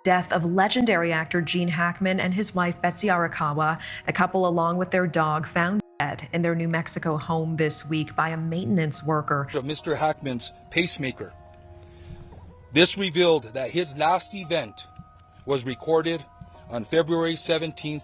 Death of legendary actor Gene Hackman and his wife Betsy Arakawa. The couple, along with their dog, found dead in their New Mexico home this week by a maintenance worker. Of Mr. Hackman's pacemaker. This revealed that his last event was recorded on February 17th,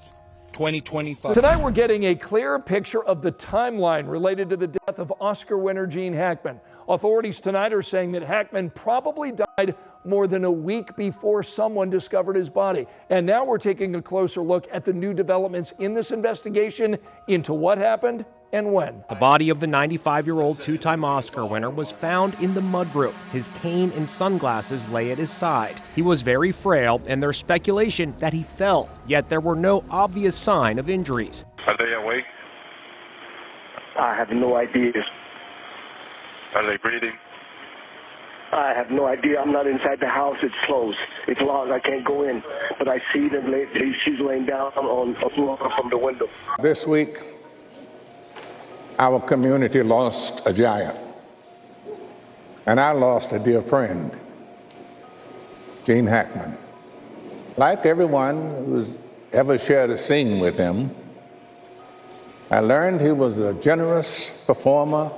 2025. Tonight we're getting a clearer picture of the timeline related to the death of Oscar winner Gene Hackman. Authorities tonight are saying that Hackman probably died more than a week before someone discovered his body. And now we're taking a closer look at the new developments in this investigation into what happened and when. The body of the 95-year-old two-time Oscar winner was found in the mudroom. His cane and sunglasses lay at his side. He was very frail, and there's speculation that he fell, yet there were no obvious sign of injuries. Are they awake? I have no idea. Are they breathing? I have no idea. I'm not inside the house. It's closed. It's locked. I can't go in. But I see them. She's laying down on a floor from the window. This week, our community lost a giant. And I lost a dear friend, Gene Hackman. Like everyone who's ever shared a scene with him, I learned he was a generous performer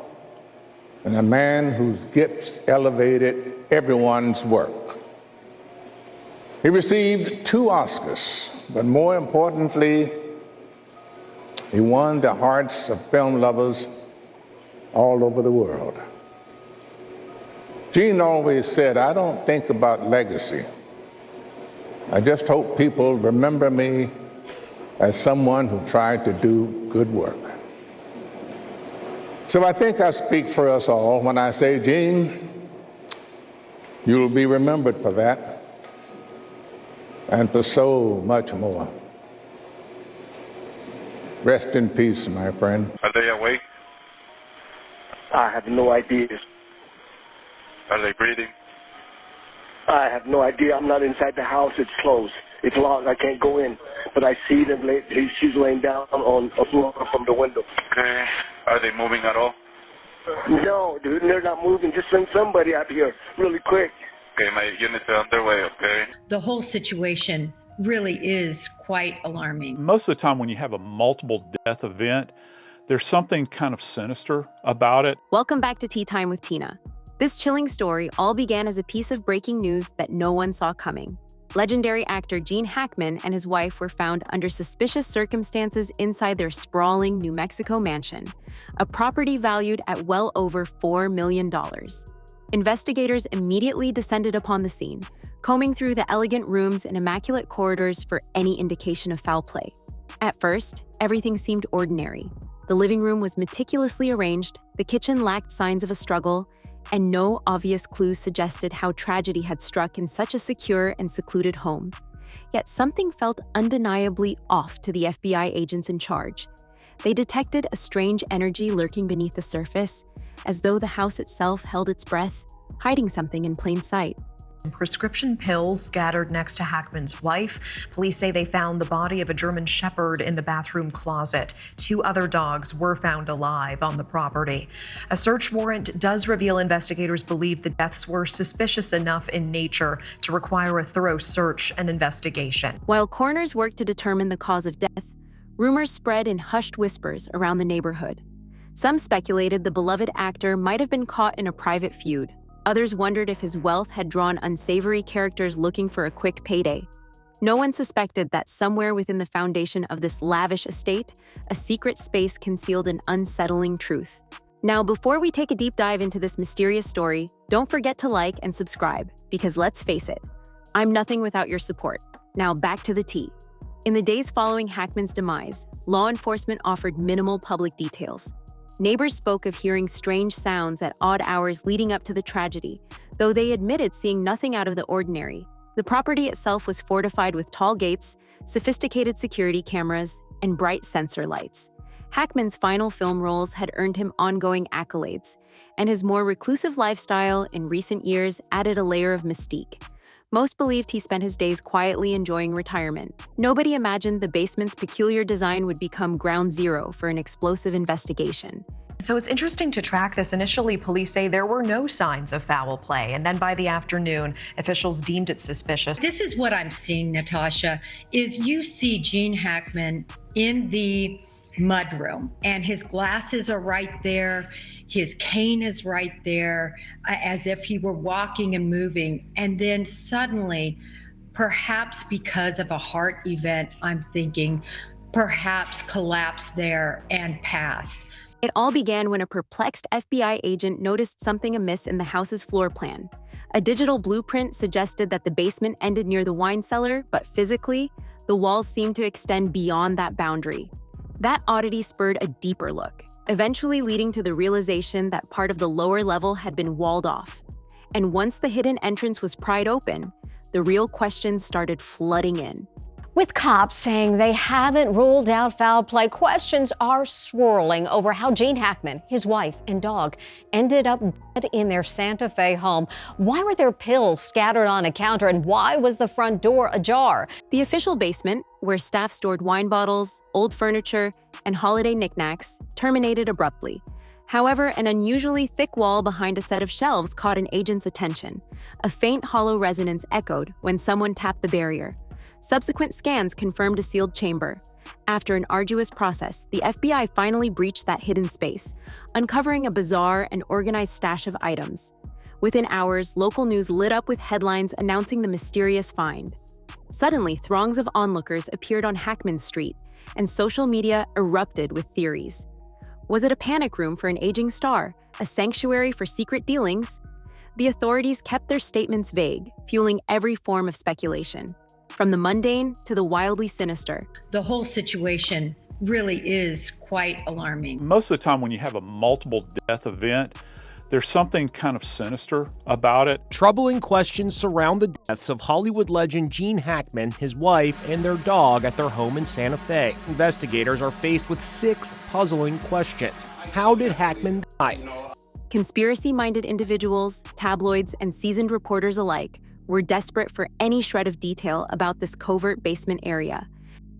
and a man whose gifts elevated everyone's work. He received 2 Oscars, but more importantly, he won the hearts of film lovers all over the world. Gene always said, "I don't think about legacy. I just hope people remember me as someone who tried to do good work." So I think I speak for us all when I say, Gene, you'll be remembered for that and for so much more. Rest in peace, my friend. Are they awake? I have no idea. Are they breathing? I have no idea. I'm not inside the house. It's closed. It's locked. I can't go in. But I see them. She's laying down on a floor from the window. Okay. Are they moving at all? No, dude, they're not moving. Just send somebody out here really quick. Okay, my units are underway, okay? The whole situation really is quite alarming. Most of the time when you have a multiple death event, there's something kind of sinister about it. Welcome back to Tea Time with Tina. This chilling story all began as a piece of breaking news that no one saw coming. Legendary actor Gene Hackman and his wife were found under suspicious circumstances inside their sprawling New Mexico mansion, a property valued at well over $4 million. Investigators immediately descended upon the scene, combing through the elegant rooms and immaculate corridors for any indication of foul play. At first, everything seemed ordinary. The living room was meticulously arranged, the kitchen lacked signs of a struggle, and no obvious clues suggested how tragedy had struck in such a secure and secluded home. Yet something felt undeniably off to the FBI agents in charge. They detected a strange energy lurking beneath the surface, as though the house itself held its breath, hiding something in plain sight. Prescription pills scattered next to Hackman's wife. Police say they found the body of a German Shepherd in the bathroom closet. 2 other dogs were found alive on the property. A search warrant does reveal investigators believe the deaths were suspicious enough in nature to require a thorough search and investigation. While coroners worked to determine the cause of death, rumors spread in hushed whispers around the neighborhood. Some speculated the beloved actor might have been caught in a private feud. Others wondered if his wealth had drawn unsavory characters looking for a quick payday. No one suspected that somewhere within the foundation of this lavish estate, a secret space concealed an unsettling truth. Now, before we take a deep dive into this mysterious story, don't forget to like and subscribe, because let's face it, I'm nothing without your support. Now back to the tea. In the days following Hackman's demise, law enforcement offered minimal public details. Neighbors spoke of hearing strange sounds at odd hours leading up to the tragedy, though they admitted seeing nothing out of the ordinary. The property itself was fortified with tall gates, sophisticated security cameras, and bright sensor lights. Hackman's final film roles had earned him ongoing accolades, and his more reclusive lifestyle in recent years added a layer of mystique. Most believed he spent his days quietly enjoying retirement. Nobody imagined the basement's peculiar design would become ground zero for an explosive investigation. So it's interesting to track this. Initially, police say there were no signs of foul play, and then by the afternoon, officials deemed it suspicious. This is what I'm seeing, Natasha, is you see Gene Hackman in the mudroom, and his glasses are right there. His cane is right there, as if he were walking and moving. And then suddenly, perhaps because of a heart event, I'm thinking, perhaps collapsed there and passed. It all began when a perplexed FBI agent noticed something amiss in the house's floor plan. A digital blueprint suggested that the basement ended near the wine cellar, but physically, the walls seemed to extend beyond that boundary. That oddity spurred a deeper look, eventually leading to the realization that part of the lower level had been walled off. And once the hidden entrance was pried open, the real questions started flooding in. With cops saying they haven't ruled out foul play, questions are swirling over how Gene Hackman, his wife, and dog ended up dead in their Santa Fe home. Why were there pills scattered on a counter, and why was the front door ajar? The official basement, where staff stored wine bottles, old furniture, and holiday knickknacks, terminated abruptly. However, an unusually thick wall behind a set of shelves caught an agent's attention. A faint hollow resonance echoed when someone tapped the barrier. Subsequent scans confirmed a sealed chamber. After an arduous process, the FBI finally breached that hidden space, uncovering a bizarre and organized stash of items. Within hours, local news lit up with headlines announcing the mysterious find. Suddenly, throngs of onlookers appeared on Hackman Street, and social media erupted with theories. Was it a panic room for an aging star, a sanctuary for secret dealings? The authorities kept their statements vague, fueling every form of speculation. From the mundane to the wildly sinister. The whole situation really is quite alarming. Most of the time when you have a multiple death event, there's something kind of sinister about it. Troubling questions surround the deaths of Hollywood legend Gene Hackman, his wife, and their dog at their home in Santa Fe. Investigators are faced with 6 puzzling questions. How did Hackman die? Conspiracy-minded individuals, tabloids, and seasoned reporters alike were desperate for any shred of detail about this covert basement area.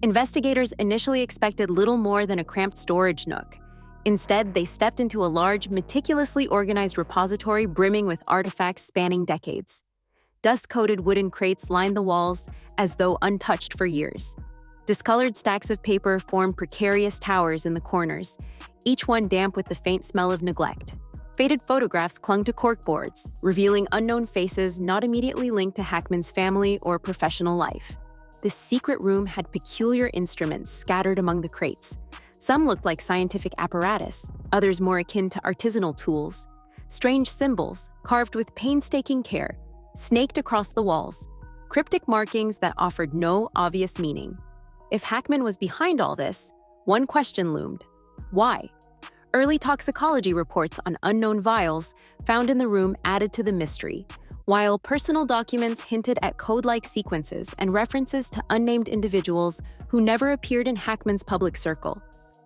Investigators initially expected little more than a cramped storage nook. Instead, they stepped into a large, meticulously organized repository brimming with artifacts spanning decades. Dust-coated wooden crates lined the walls as though untouched for years. Discolored stacks of paper formed precarious towers in the corners, each one damp with the faint smell of neglect. Faded photographs clung to corkboards, revealing unknown faces not immediately linked to Hackman's family or professional life. This secret room had peculiar instruments scattered among the crates. Some looked like scientific apparatus, others more akin to artisanal tools. Strange symbols, carved with painstaking care, snaked across the walls, cryptic markings that offered no obvious meaning. If Hackman was behind all this, one question loomed: why? Early toxicology reports on unknown vials found in the room added to the mystery, while personal documents hinted at code-like sequences and references to unnamed individuals who never appeared in Hackman's public circle.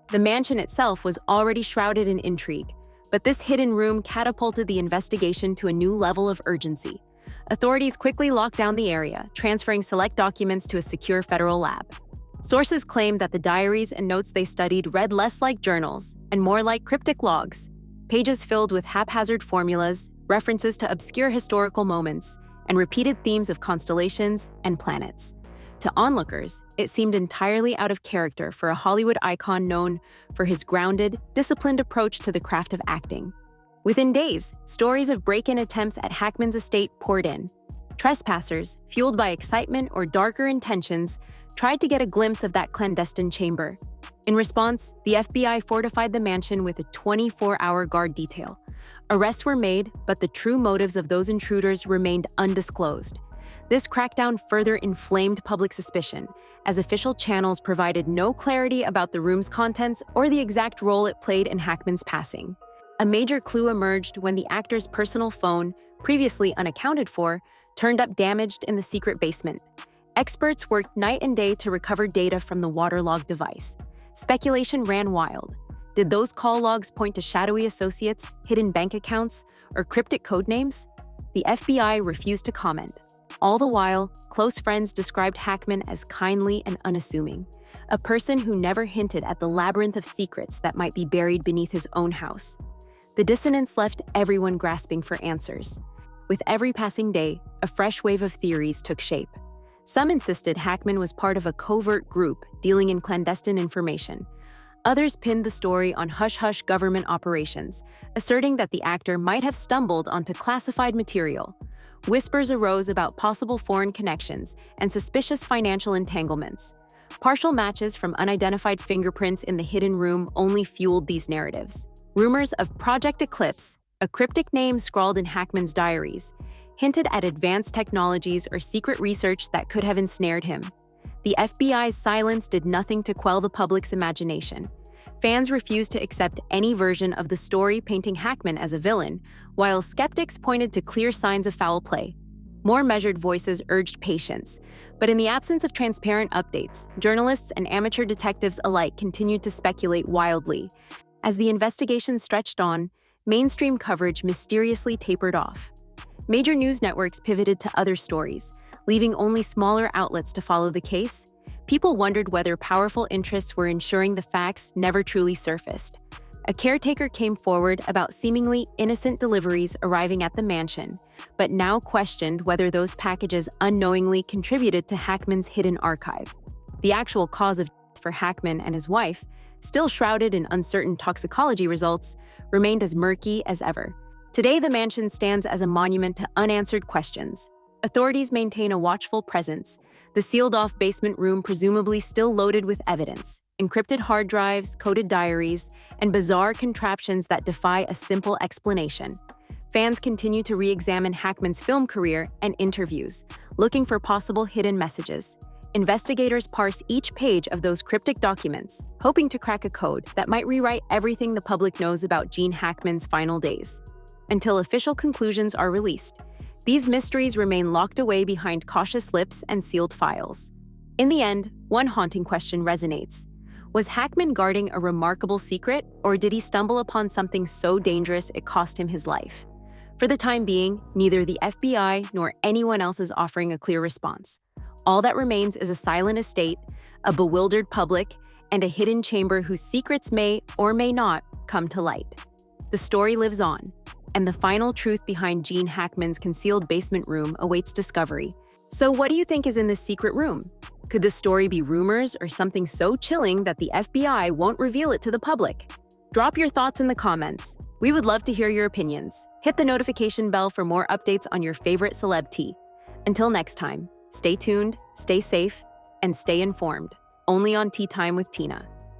The mansion itself was already shrouded in intrigue, but this hidden room catapulted the investigation to a new level of urgency. Authorities quickly locked down the area, transferring select documents to a secure federal lab. Sources claimed that the diaries and notes they studied read less like journals and more like cryptic logs, pages filled with haphazard formulas, references to obscure historical moments, and repeated themes of constellations and planets. To onlookers, it seemed entirely out of character for a Hollywood icon known for his grounded, disciplined approach to the craft of acting. Within days, stories of break-in attempts at Hackman's estate poured in. Trespassers, fueled by excitement or darker intentions, tried to get a glimpse of that clandestine chamber. In response, the FBI fortified the mansion with a 24-hour guard detail. Arrests were made, but the true motives of those intruders remained undisclosed. This crackdown further inflamed public suspicion, as official channels provided no clarity about the room's contents or the exact role it played in Hackman's passing. A major clue emerged when the actor's personal phone, previously unaccounted for, turned up damaged in the secret basement. Experts worked night and day to recover data from the waterlogged device. Speculation ran wild. Did those call logs point to shadowy associates, hidden bank accounts, or cryptic codenames? The FBI refused to comment. All the while, close friends described Hackman as kindly and unassuming. a person who never hinted at the labyrinth of secrets that might be buried beneath his own house. The dissonance left everyone grasping for answers. With every passing day, a fresh wave of theories took shape. Some insisted Hackman was part of a covert group dealing in clandestine information. Others pinned the story on hush-hush government operations, asserting that the actor might have stumbled onto classified material. Whispers arose about possible foreign connections and suspicious financial entanglements. Partial matches from unidentified fingerprints in the hidden room only fueled these narratives. Rumors of Project Eclipse, a cryptic name scrawled in Hackman's diaries, hinted at advanced technologies or secret research that could have ensnared him. The FBI's silence did nothing to quell the public's imagination. Fans refused to accept any version of the story painting Hackman as a villain, while skeptics pointed to clear signs of foul play. More measured voices urged patience, but in the absence of transparent updates, journalists and amateur detectives alike continued to speculate wildly. As the investigation stretched on, mainstream coverage mysteriously tapered off. Major news networks pivoted to other stories, leaving only smaller outlets to follow the case. People wondered whether powerful interests were ensuring the facts never truly surfaced. A caretaker came forward about seemingly innocent deliveries arriving at the mansion, but now questioned whether those packages unknowingly contributed to Hackman's hidden archive. The actual cause of death for Hackman and his wife, still shrouded in uncertain toxicology results, remained as murky as ever. Today, the mansion stands as a monument to unanswered questions. Authorities maintain a watchful presence, the sealed-off basement room presumably still loaded with evidence, encrypted hard drives, coded diaries, and bizarre contraptions that defy a simple explanation. Fans continue to re-examine Hackman's film career and interviews, looking for possible hidden messages. Investigators parse each page of those cryptic documents, hoping to crack a code that might rewrite everything the public knows about Gene Hackman's final days. Until official conclusions are released, these mysteries remain locked away behind cautious lips and sealed files. In the end, one haunting question resonates. Was Hackman guarding a remarkable secret, or did he stumble upon something so dangerous it cost him his life? For the time being, neither the FBI nor anyone else is offering a clear response. All that remains is a silent estate, a bewildered public, and a hidden chamber whose secrets may or may not come to light. The story lives on, and the final truth behind Gene Hackman's concealed basement room awaits discovery. So what do you think is in this secret room? Could this story be rumors or something so chilling that the FBI won't reveal it to the public? Drop your thoughts in the comments. We would love to hear your opinions. Hit the notification bell for more updates on your favorite celeb tea. Until next time, stay tuned, stay safe, and stay informed. Only on Tea Time with Tina.